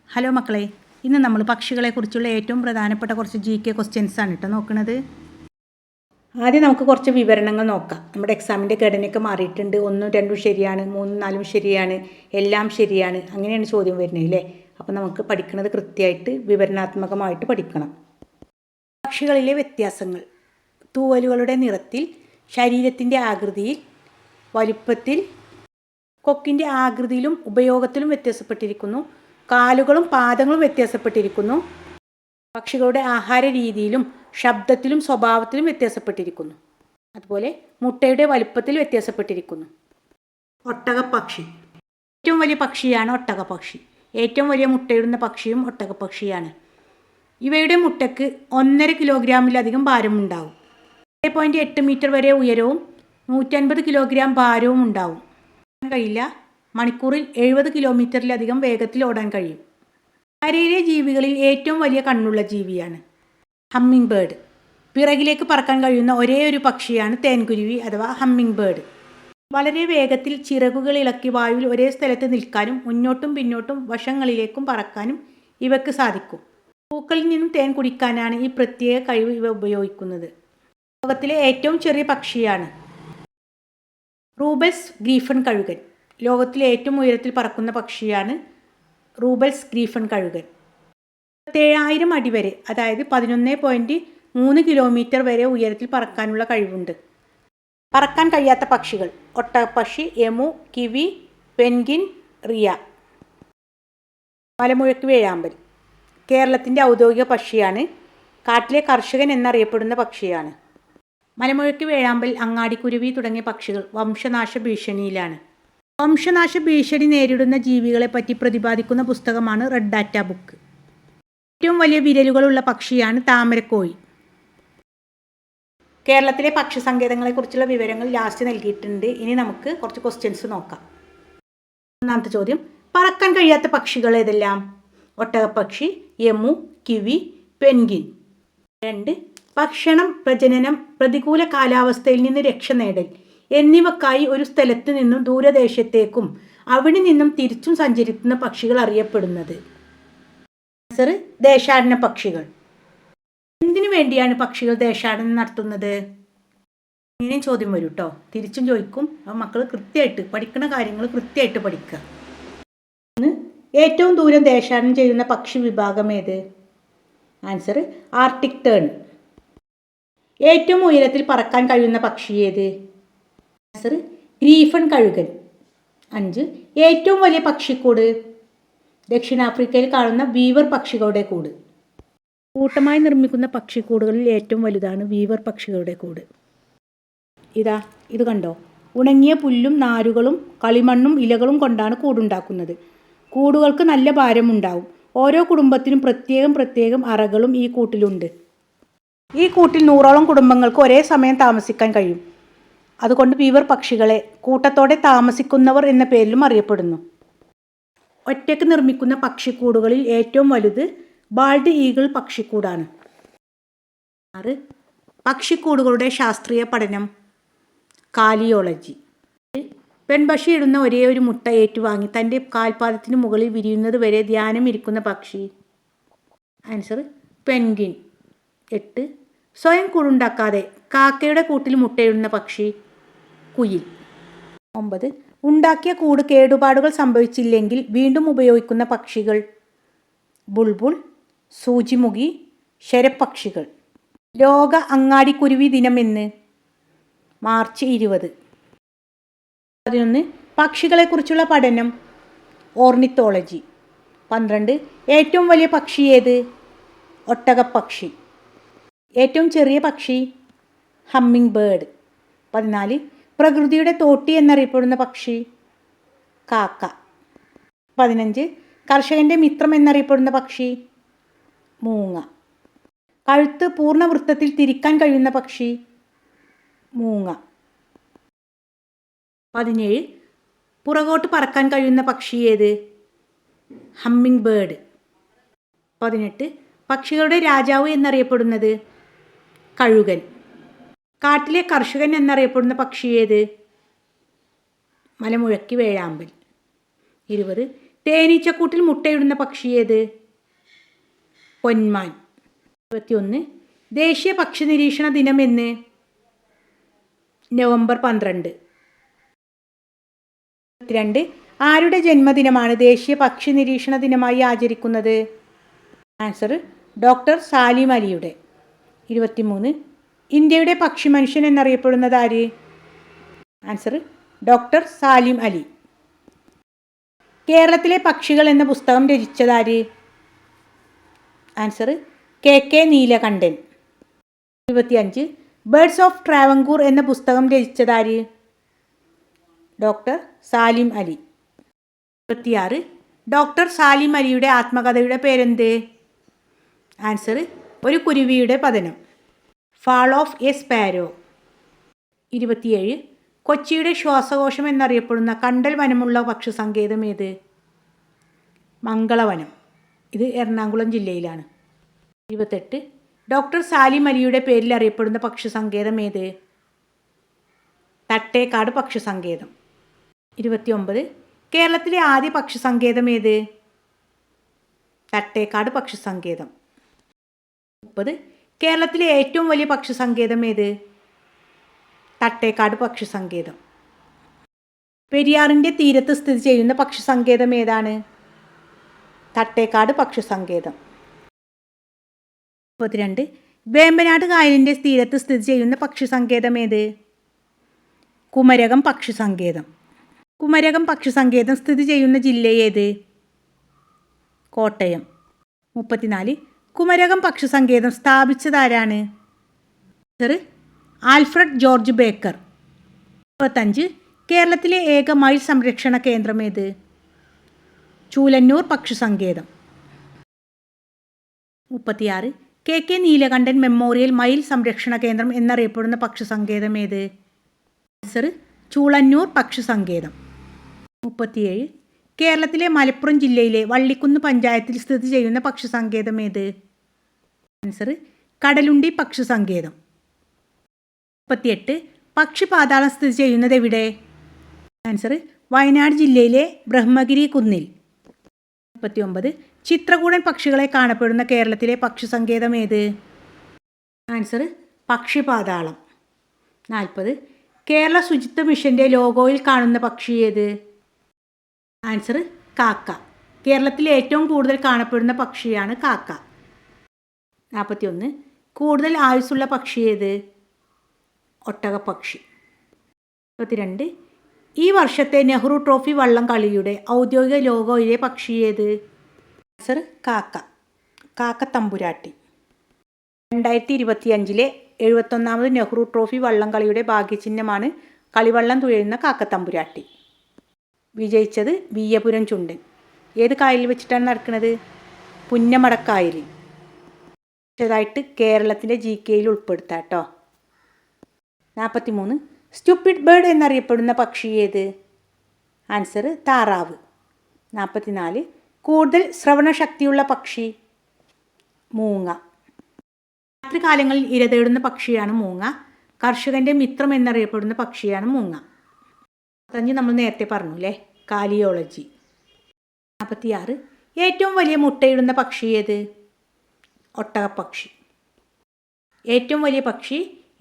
Hello മക്കളെ, ഇന്ന് നമ്മൾ പക്ഷികളെക്കുറിച്ചുള്ള ഏറ്റവും പ്രധാനപ്പെട്ട കുറച്ച് GK ക്വസ്റ്റ്യൻസ് ആണ് കേട്ടോ നോക്കുന്നത്. ആദ്യം നമുക്ക് കുറച്ച് വിവരണങ്ങൾ നോക്കാം. നമ്മുടെ എക്സാമിൻ്റെ ഘടനയൊക്കെ മാറിയിട്ടുണ്ട്. 1, 2 ശരിയാണ്, 3, 4 ശരിയാണ്, എല്ലാം ശരിയാണ്, അങ്ങനെയാണ് ചോദ്യം വരുന്നത് അല്ലേ. അപ്പോൾ നമുക്ക് പഠിക്കുന്നത് കൃത്യമായിട്ട് വിവരണാത്മകമായിട്ട് പഠിക്കണം. പക്ഷികളിലെ വ്യത്യാസങ്ങൾ: തൂവലുകളുടെ നിറത്തിൽ, ശരീരത്തിൻ്റെ ആകൃതിയിൽ, വലുപ്പത്തിൽ, കൊക്കിൻ്റെ ആകൃതിയിലും ഉപയോഗത്തിലും വ്യത്യാസപ്പെട്ടിരിക്കുന്നു. കാലുകളും പാദങ്ങളും വ്യത്യാസപ്പെട്ടിരിക്കുന്നു. പക്ഷികളുടെ ആഹാര രീതിയിലും ശബ്ദത്തിലും സ്വഭാവത്തിലും വ്യത്യാസപ്പെട്ടിരിക്കുന്നു. അതുപോലെ മുട്ടയുടെ വലുപ്പത്തിൽ വ്യത്യാസപ്പെട്ടിരിക്കുന്നു. ഒട്ടകപ്പക്ഷി ഏറ്റവും വലിയ പക്ഷിയാണ് ഒട്ടകപ്പക്ഷി. ഏറ്റവും വലിയ മുട്ടയിടുന്ന പക്ഷിയും ഒട്ടകപ്പക്ഷിയാണ്. ഇവയുടെ മുട്ടയ്ക്ക് 1.5 കിലോഗ്രാമിലധികം ഭാരമുണ്ടാവും. 1.8 മീറ്റർ വരെ ഉയരവും 150 കിലോഗ്രാം ഭാരവും ഉണ്ടാവും. കഴിയില്ല. മണിക്കൂറിൽ 70 കിലോമീറ്ററിലധികം വേഗത്തിൽ ഓടാൻ കഴിയും. കരയിലെ ജീവികളിൽ ഏറ്റവും വലിയ കണ്ണുള്ള ജീവിയാണ് ഹമ്മിങ് ബേർഡ്. പിറകിലേക്ക് പറക്കാൻ കഴിയുന്ന ഒരേ ഒരു പക്ഷിയാണ് തേൻകുരുവി അഥവാ ഹമ്മിങ് ബേർഡ്. വളരെ വേഗത്തിൽ ചിറകുകൾ ഇളക്കി വായുവിൽ ഒരേ സ്ഥലത്ത് നിൽക്കാനും മുന്നോട്ടും പിന്നോട്ടും വശങ്ങളിലേക്കും പറക്കാനും ഇവയ്ക്ക് സാധിക്കും. പൂക്കളിൽ നിന്നും തേൻ കുടിക്കാനാണ് ഈ പ്രത്യേക കഴിവ് ഇവ ഉപയോഗിക്കുന്നത്. ലോകത്തിലെ ഏറ്റവും ചെറിയ പക്ഷിയാണ് റൂബൽസ് ഗ്രീഫൺ കഴുകൻ. ലോകത്തിലെ ഏറ്റവും ഉയരത്തിൽ പറക്കുന്ന പക്ഷിയാണ് റൂബൽസ് ഗ്രീഫൺ കഴുകൻ. 7000 അടി വരെ, അതായത് 11.3 കിലോമീറ്റർ വരെ ഉയരത്തിൽ പറക്കാനുള്ള കഴിവുണ്ട്. പറക്കാൻ കഴിയാത്ത പക്ഷികൾ: ഒട്ടകപ്പക്ഷി, എമു, കിവി, പെൻഗിൻ, റിയ. മലമുഴക്കി വേഴാമ്പൽ കേരളത്തിൻ്റെ ഔദ്യോഗിക പക്ഷിയാണ്. കാട്ടിലെ കർഷകൻ എന്നറിയപ്പെടുന്ന പക്ഷിയാണ്. മലമുഴക്കി വേഴാമ്പൽ, അങ്ങാടിക്കുരുവി തുടങ്ങിയ പക്ഷികൾ വംശനാശ ഭീഷണിയിലാണ്. വംശനാശ ഭീഷണി നേരിടുന്ന ജീവികളെപ്പറ്റി പ്രതിപാദിക്കുന്ന പുസ്തകമാണ് റെഡ് ഡാറ്റ ബുക്ക്. ഏറ്റവും വലിയ വിരലുകളുള്ള പക്ഷിയാണ് താമരക്കോഴി. കേരളത്തിലെ പക്ഷി സങ്കേതങ്ങളെക്കുറിച്ചുള്ള വിവരങ്ങൾ ലാസ്റ്റ് നൽകിയിട്ടുണ്ട്. ഇനി നമുക്ക് കുറച്ച് ക്വസ്റ്റ്യൻസ് നോക്കാം. ഒന്നാമത്തെ ചോദ്യം: പറക്കാൻ കഴിയാത്ത പക്ഷികൾ ഏതെല്ലാം? ഒട്ടകപ്പക്ഷി, എമു, കിവി, പെൻഗിൻ. 2. ഭക്ഷണം, പ്രജനനം, പ്രതികൂല കാലാവസ്ഥയിൽ നിന്ന് രക്ഷ നേടൽ എന്നിവക്കായി ഒരു സ്ഥലത്ത് നിന്നും ദൂരദേശത്തേക്കും അവിടെ നിന്നും തിരിച്ചും സഞ്ചരിക്കുന്ന പക്ഷികൾ അറിയപ്പെടുന്നത്? ആൻസർ: ദേശാടന പക്ഷികൾ. എന്തിനു വേണ്ടിയാണ് പക്ഷികൾ ദേശാടനം നടത്തുന്നത്? ഇങ്ങനെയും ചോദ്യം വരും കേട്ടോ, തിരിച്ചും ചോദിക്കും. അപ്പോൾ മക്കൾ കൃത്യമായിട്ട് പഠിക്കുന്ന കാര്യങ്ങൾ കൃത്യമായിട്ട് പഠിക്കുക. ഏറ്റവും ദൂരം ദേശാടനം ചെയ്യുന്ന പക്ഷി വിഭാഗം ഏത്? Answer: Arctic tern. ഏറ്റവും ഉയരത്തിൽ പറക്കാൻ കഴിയുന്ന പക്ഷി ഏത്? ആൻസർ: ഗ്രീഫൺ കഴുകൻ. 5. ഏറ്റവും വലിയ പക്ഷിക്കൂട്? ദക്ഷിണാഫ്രിക്കയിൽ കാണുന്ന വീവർ പക്ഷികളുടെ കൂട്. കൂട്ടമായി നിർമ്മിക്കുന്ന പക്ഷിക്കൂടുകളിൽ ഏറ്റവും വലുതാണ് വീവർ പക്ഷികളുടെ കൂട്. ഇത് കണ്ടോ, ഉണങ്ങിയ പുല്ലും നാരുകളും കളിമണ്ണും ഇലകളും കൊണ്ടാണ് കൂടുണ്ടാക്കുന്നത്. കൂടുകൾക്ക് നല്ല ഭാരമുണ്ടാവും. ഓരോ കുടുംബത്തിനും പ്രത്യേകം അറകളും ഈ കൂട്ടിലുണ്ട്. ഈ കൂട്ടിൽ 100ഓളം കുടുംബങ്ങൾക്ക് ഒരേ സമയം താമസിക്കാൻ കഴിയും. അതുകൊണ്ട് വീവർ പക്ഷികളെ കൂട്ടത്തോടെ താമസിക്കുന്നവർ എന്ന പേരിലും അറിയപ്പെടുന്നു. ഒറ്റയ്ക്ക് നിർമ്മിക്കുന്ന പക്ഷിക്കൂടുകളിൽ ഏറ്റവും വലുത് ബാൾഡ് ഈഗിൾ പക്ഷിക്കൂടാണ്. 6. പക്ഷിക്കൂടുകളുടെ ശാസ്ത്രീയ പഠനം കാലിയോളജി. പെൺപക്ഷി ഇടുന്ന ഒരേ ഒരു മുട്ട ഏറ്റുവാങ്ങി തൻ്റെ കാൽപാദത്തിന് മുകളിൽ വിരിയുന്നത് വരെ ധ്യാനം ഇരിക്കുന്ന പക്ഷി? Answer: penguin. 8. സ്വയം കൂടുണ്ടാക്കാതെ കാക്കയുടെ കൂട്ടിൽ മുട്ടയിടുന്ന പക്ഷി? കുയിൽ. 9. ഉണ്ടാക്കിയ കൂട് കേടുപാടുകൾ സംഭവിച്ചില്ലെങ്കിൽ വീണ്ടും ഉപയോഗിക്കുന്ന പക്ഷികൾ? ബുൾബുൾ, സൂചിമുഖി, ശരപ്പക്ഷികൾ. ലോക അങ്ങാടിക്കുരുവി ദിനം എന്ന്? മാർച്ച് 20. 11. പക്ഷികളെക്കുറിച്ചുള്ള പഠനം ഓർണിത്തോളജി. 12. ഏറ്റവും വലിയ പക്ഷി ഏത്? ഒട്ടകപ്പക്ഷി. ഏറ്റവും ചെറിയ പക്ഷി? Humming bird. 14. പ്രകൃതിയുടെ തോട്ടി എന്നറിയപ്പെടുന്ന പക്ഷി? കാക്ക. 15. കർഷകൻ്റെ മിത്രം എന്നറിയപ്പെടുന്ന പക്ഷി? മൂങ്ങ. കഴുത്ത് പൂർണ്ണ വൃത്തത്തിൽ തിരിക്കാൻ കഴിയുന്ന പക്ഷി? മൂങ്ങ. 17. പുറകോട്ട് പറക്കാൻ കഴിയുന്ന പക്ഷി ഏത്? Humming bird. 18. പക്ഷികളുടെ രാജാവ് എന്നറിയപ്പെടുന്നത്? കഴുകൻ. കാട്ടിലെ കർഷകൻ എന്നറിയപ്പെടുന്ന പക്ഷി ഏത്? മലമുഴക്കി വേഴാമ്പൽ. 20. തേനീച്ചക്കൂട്ടിൽ മുട്ടയിടുന്ന പക്ഷി ഏത്? പൊന്മാൻ. 21. ദേശീയ പക്ഷി നിരീക്ഷണ ദിനം എന്ന്? നവംബർ 12. 22. ആരുടെ ജന്മദിനമാണ് ദേശീയ പക്ഷി നിരീക്ഷണ ദിനമായി ആചരിക്കുന്നത്? ആൻസർ ഡോക്ടർ സാലിം അലിയുടെ. 23. ഇന്ത്യയുടെ പക്ഷി മനുഷ്യൻ എന്നറിയപ്പെടുന്നത് ആര്? Answer doctor Salim Ali. കേരളത്തിലെ പക്ഷികൾ എന്ന പുസ്തകം രചിച്ചതാര്? Answer K Neelakantan. 25. Birds of Travancore എന്ന പുസ്തകം രചിച്ചതാര്? ഡോക്ടർ സാലിം അലി. 26. ഡോക്ടർ സാലിം അലിയുടെ ആത്മകഥയുടെ പേരെന്ത്? ആൻസർ ഒരു കുരുവിയുടെ പതനം, ഫാൾ ഓഫ് എ സ്പാരോ. 27. കൊച്ചിയുടെ ശ്വാസകോശം എന്നറിയപ്പെടുന്ന കണ്ടൽ വനമുള്ള പക്ഷി സങ്കേതം ഏത്? മംഗളവനം. ഇത് എറണാകുളം ജില്ലയിലാണ്. 28. ഡോക്ടർ സാലിം അലിയുടെ പേരിൽ അറിയപ്പെടുന്ന പക്ഷി സങ്കേതം ഏത്? തട്ടേക്കാട് പക്ഷി സങ്കേതം. 29. കേരളത്തിലെ ആദ്യ പക്ഷി സങ്കേതം ഏത്? തട്ടേക്കാട് പക്ഷി സങ്കേതം. 30. കേരളത്തിലെ ഏറ്റവും വലിയ പക്ഷി സങ്കേതം ഏത്? തട്ടേക്കാട് പക്ഷി സങ്കേതം. പെരിയാറിൻ്റെ തീരത്ത് സ്ഥിതി ചെയ്യുന്ന പക്ഷി സങ്കേതം ഏതാണ്? തട്ടേക്കാട് പക്ഷി സങ്കേതം. 32. വേമ്പനാട് കായലിൻ്റെ തീരത്ത് സ്ഥിതി ചെയ്യുന്ന പക്ഷി സങ്കേതം ഏത്? കുമരകം പക്ഷി സങ്കേതം. കുമരകം പക്ഷി സങ്കേതം സ്ഥിതി ചെയ്യുന്ന ജില്ല ഏത്? കോട്ടയം. 34. കുമരകം പക്ഷി സങ്കേതം സ്ഥാപിച്ചതാരാണ്? Alfred George Baker. 35. കേരളത്തിലെ ഏക മയിൽ സംരക്ഷണ കേന്ദ്രം ഏത്? ചൂലന്നൂർ പക്ഷി സങ്കേതം. 36. കെ നീലകണ്ഠൻ മെമ്മോറിയൽ മയിൽ സംരക്ഷണ കേന്ദ്രം എന്നറിയപ്പെടുന്ന പക്ഷി സങ്കേതം ഏത്? ആൻസർ ചൂളന്നൂർ പക്ഷി സങ്കേതം. 37. കേരളത്തിലെ മലപ്പുറം ജില്ലയിലെ വള്ളിക്കുന്ന് പഞ്ചായത്തിൽ സ്ഥിതി ചെയ്യുന്ന പക്ഷി സങ്കേതം ഏത്? ആൻസർ കടലുണ്ടി പക്ഷി സങ്കേതം. 38. പക്ഷി പാതാളം സ്ഥിതി ചെയ്യുന്നത് എവിടെ? ആൻസർ വയനാട് ജില്ലയിലെ ബ്രഹ്മഗിരി കുന്നിൽ. 39. ചിത്രകൂടൻ പക്ഷികളെ കാണപ്പെടുന്ന കേരളത്തിലെ പക്ഷി സങ്കേതം ഏത്? ആൻസർ പക്ഷി പാതാളം. 40. കേരള ശുചിത്വ മിഷൻ്റെ ലോഗോയിൽ കാണുന്ന പക്ഷി ഏത്? ആൻസർ കാക്ക. കേരളത്തിലെ ഏറ്റവും കൂടുതൽ കാണപ്പെടുന്ന പക്ഷിയാണ് കാക്ക. 41. കൂടുതൽ ആയുസ്സുള്ള പക്ഷി ഏത്? ഒട്ടകപ്പക്ഷി. 42. ഈ വർഷത്തെ നെഹ്റു ട്രോഫി വള്ളം കളിയുടെ ഔദ്യോഗിക ലോഗോയിലെ പക്ഷി ഏത്? ആൻസർ കാക്ക. കാക്കത്തമ്പുരാട്ടി. 2025 71ാമത് നെഹ്റു ട്രോഫി വള്ളം കളിയുടെ ഭാഗ്യചിഹ്നമാണ് കളിവള്ളം തുഴയുന്ന കാക്കത്തമ്പുരാട്ടി. വിജയിച്ചത് വീയപുരം ചുണ്ടൻ. ഏത് കായലിൽ വെച്ചിട്ടാണ് നടക്കുന്നത്? പുന്നമടക്കായലിൽ. ായിട്ട് കേരളത്തിലെ GKയിൽ ഉൾപ്പെടുത്താം കേട്ടോ. 43. സ്റ്റുപ്പിഡ് ബേർഡ് എന്നറിയപ്പെടുന്ന പക്ഷി ഏത്? ആൻസർ താറാവ്. 44. കൂടുതൽ ശ്രവണശക്തിയുള്ള പക്ഷി? മൂങ്ങ. രാത്രികാലങ്ങളിൽ ഇരതേടുന്ന പക്ഷിയാണ് മൂങ്ങ. കർഷകൻ്റെ മിത്രം എന്നറിയപ്പെടുന്ന പക്ഷിയാണ് മൂങ്ങ. 45 നമ്മൾ നേരത്തെ പറഞ്ഞു അല്ലേ, കാലിയോളജി. 46. ഏറ്റവും വലിയ മുട്ടയിടുന്ന പക്ഷി ഏത്? ഒട്ടകപ്പക്ഷി. ഏറ്റവും വലിയ പക്ഷി,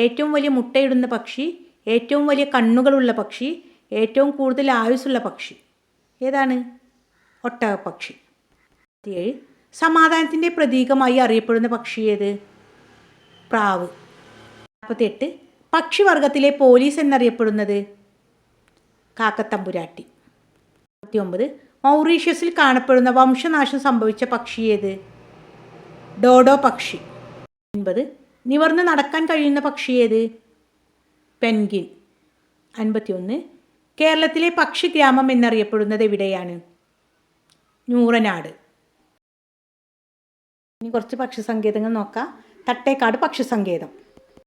ഏറ്റവും വലിയ മുട്ടയിടുന്ന പക്ഷി, ഏറ്റവും വലിയ കണ്ണുകളുള്ള പക്ഷി, ഏറ്റവും കൂടുതൽ ആയുസ്സുള്ള പക്ഷി ഏതാണ്? ഒട്ടകപ്പക്ഷി. 47. സമാധാനത്തിൻ്റെ പ്രതീകമായി അറിയപ്പെടുന്ന പക്ഷി ഏത്? പ്രാവ്. 48. പക്ഷിവർഗത്തിലെ പോലീസ് എന്നറിയപ്പെടുന്നത്? കാക്കത്തമ്പുരാട്ടി. 49. മൗറീഷ്യസിൽ കാണപ്പെടുന്ന വംശനാശം സംഭവിച്ച പക്ഷി ഏത്? ഡോഡോ പക്ഷി. 50. നിവർന്ന് നടക്കാൻ കഴിയുന്ന പക്ഷി ഏത്? പെൻഗിൻ. 51. കേരളത്തിലെ പക്ഷി ഗ്രാമം എന്നറിയപ്പെടുന്നത് എവിടെയാണ്? നൂറനാട്. ഇനി കുറച്ച് പക്ഷി സങ്കേതങ്ങൾ നോക്കാം. തട്ടേക്കാട് പക്ഷി സങ്കേതം.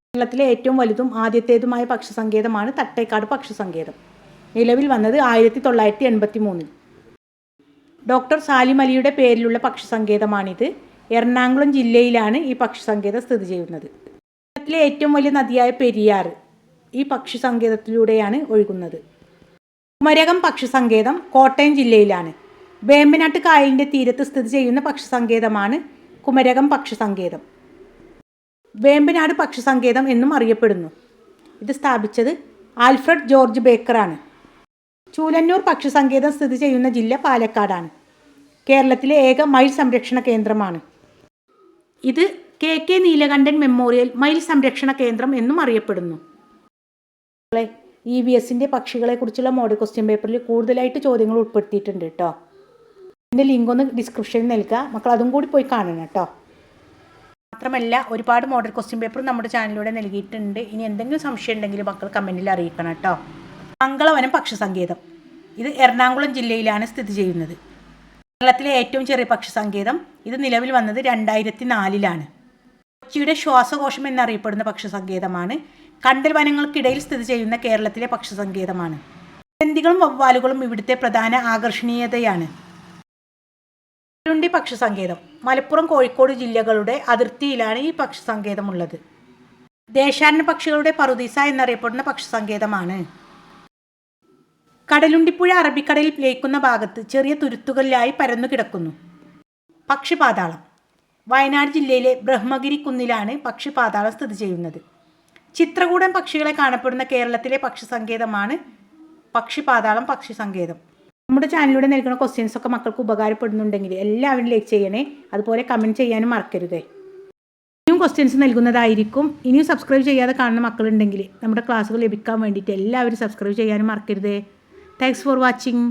കേരളത്തിലെ ഏറ്റവും വലുതും ആദ്യത്തേതുമായ പക്ഷി സങ്കേതമാണ് തട്ടേക്കാട് പക്ഷി സങ്കേതം. നിലവിൽ വന്നത് 1983. ഡോക്ടർ സാലിം അലിയുടെ പേരിലുള്ള പക്ഷി സങ്കേതമാണിത്. എറണാകുളം ജില്ലയിലാണ് ഈ പക്ഷി സങ്കേതം സ്ഥിതി ചെയ്യുന്നത്. കേരളത്തിലെ ഏറ്റവും വലിയ നദിയായ പെരിയാർ ഈ പക്ഷി സങ്കേതത്തിലൂടെയാണ് ഒഴുകുന്നത്. കുമരകം പക്ഷി സങ്കേതം കോട്ടയം ജില്ലയിലാണ്. വേമ്പനാട്ട് കായലിൻ്റെ തീരത്ത് സ്ഥിതി ചെയ്യുന്ന പക്ഷിസങ്കേതമാണ് കുമരകം പക്ഷിസങ്കേതം. വേമ്പനാട് പക്ഷിസങ്കേതം എന്നും അറിയപ്പെടുന്നു. ഇത് സ്ഥാപിച്ചത് ആൽഫ്രഡ് ജോർജ് ബേക്കറാണ്. ചൂലന്നൂർ പക്ഷിസങ്കേതം സ്ഥിതി ചെയ്യുന്ന ജില്ല പാലക്കാടാണ്. കേരളത്തിലെ ഏക മയിൽ സംരക്ഷണ കേന്ദ്രമാണ്. ഇത് KK നീലകണ്ഠൻ മെമ്മോറിയൽ മയിൽ സംരക്ഷണ കേന്ദ്രം എന്നും അറിയപ്പെടുന്നു. EVSൻ്റെ പക്ഷികളെക്കുറിച്ചുള്ള മോഡൽ ക്വസ്റ്റ്യൻ പേപ്പറിൽ കൂടുതലായിട്ട് ചോദ്യങ്ങൾ ഉൾപ്പെടുത്തിയിട്ടുണ്ട് കേട്ടോ. ഇതിൻ്റെ ലിങ്ക് ഒന്ന് ഡിസ്ക്രിപ്ഷനിൽ നൽകുക. മക്കൾ അതും കൂടി പോയി കാണണം കേട്ടോ. മാത്രമല്ല ഒരുപാട് മോഡൽ ക്വസ്റ്റ്യൻ പേപ്പർ നമ്മുടെ ചാനലിലൂടെ നൽകിയിട്ടുണ്ട്. ഇനി എന്തെങ്കിലും സംശയം ഉണ്ടെങ്കിൽ മക്കൾ കമൻറ്റിൽ അറിയിക്കണം കേട്ടോ. മംഗളവനം പക്ഷിസങ്കേതം ഇത് എറണാകുളം ജില്ലയിലാണ് സ്ഥിതി ചെയ്യുന്നത്. കേരളത്തിലെ ഏറ്റവും ചെറിയ പക്ഷിസങ്കേതം. ഇത് നിലവിൽ വന്നത് 2004 കൊച്ചിയുടെ ശ്വാസകോശം എന്നറിയപ്പെടുന്ന പക്ഷിസങ്കേതമാണ്. കണ്ടൽ വനങ്ങൾക്കിടയിൽ സ്ഥിതി ചെയ്യുന്ന കേരളത്തിലെ പക്ഷിസങ്കേതമാണ്. ചെന്തികളും വവ്വാലുകളും ഇവിടുത്തെ പ്രധാന ആകർഷണീയതയാണ്. കടലുണ്ടി പക്ഷിസങ്കേതം മലപ്പുറം കോഴിക്കോട് ജില്ലകളുടെ അതിർത്തിയിലാണ് ഈ പക്ഷിസങ്കേതമുള്ളത്. ദേശാടന പക്ഷികളുടെ പറുദീസ എന്നറിയപ്പെടുന്ന പക്ഷിസങ്കേതമാണ്. കടലുണ്ടിപ്പുഴ അറബിക്കടലിൽ ലയിക്കുന്ന ഭാഗത്ത് ചെറിയ തുരുത്തുകളിലായി പരന്നു കിടക്കുന്നു. പക്ഷിപാതാളം വയനാട് ജില്ലയിലെ ബ്രഹ്മഗിരി കുന്നിലാണ് പക്ഷിപാതാളം സ്ഥിതി ചെയ്യുന്നത്. ചിത്രകൂടൻ പക്ഷികളെ കാണപ്പെടുന്ന കേരളത്തിലെ പക്ഷിസങ്കേതമാണ് പക്ഷിപാതാളം പക്ഷിസങ്കേതം. നമ്മുടെ ചാനലിലൂടെ നൽകുന്ന ക്വസ്റ്റ്യൻസൊക്കെ മക്കൾക്ക് ഉപകാരപ്പെടുന്നുണ്ടെങ്കിൽ എല്ലാവരും ലൈക്ക് ചെയ്യണേ. അതുപോലെ കമൻറ്റ് ചെയ്യാനും മറക്കരുതേ. ഇനിയും ക്വസ്റ്റ്യൻസ് നൽകുന്നതായിരിക്കും. ഇനിയും സബ്സ്ക്രൈബ് ചെയ്യാതെ കാണുന്ന മക്കളുണ്ടെങ്കിൽ നമ്മുടെ ക്ലാസ്സുകൾ ലഭിക്കാൻ വേണ്ടിയിട്ട് എല്ലാവരും സബ്സ്ക്രൈബ് ചെയ്യാനും മറക്കരുതേ. Thanks for watching.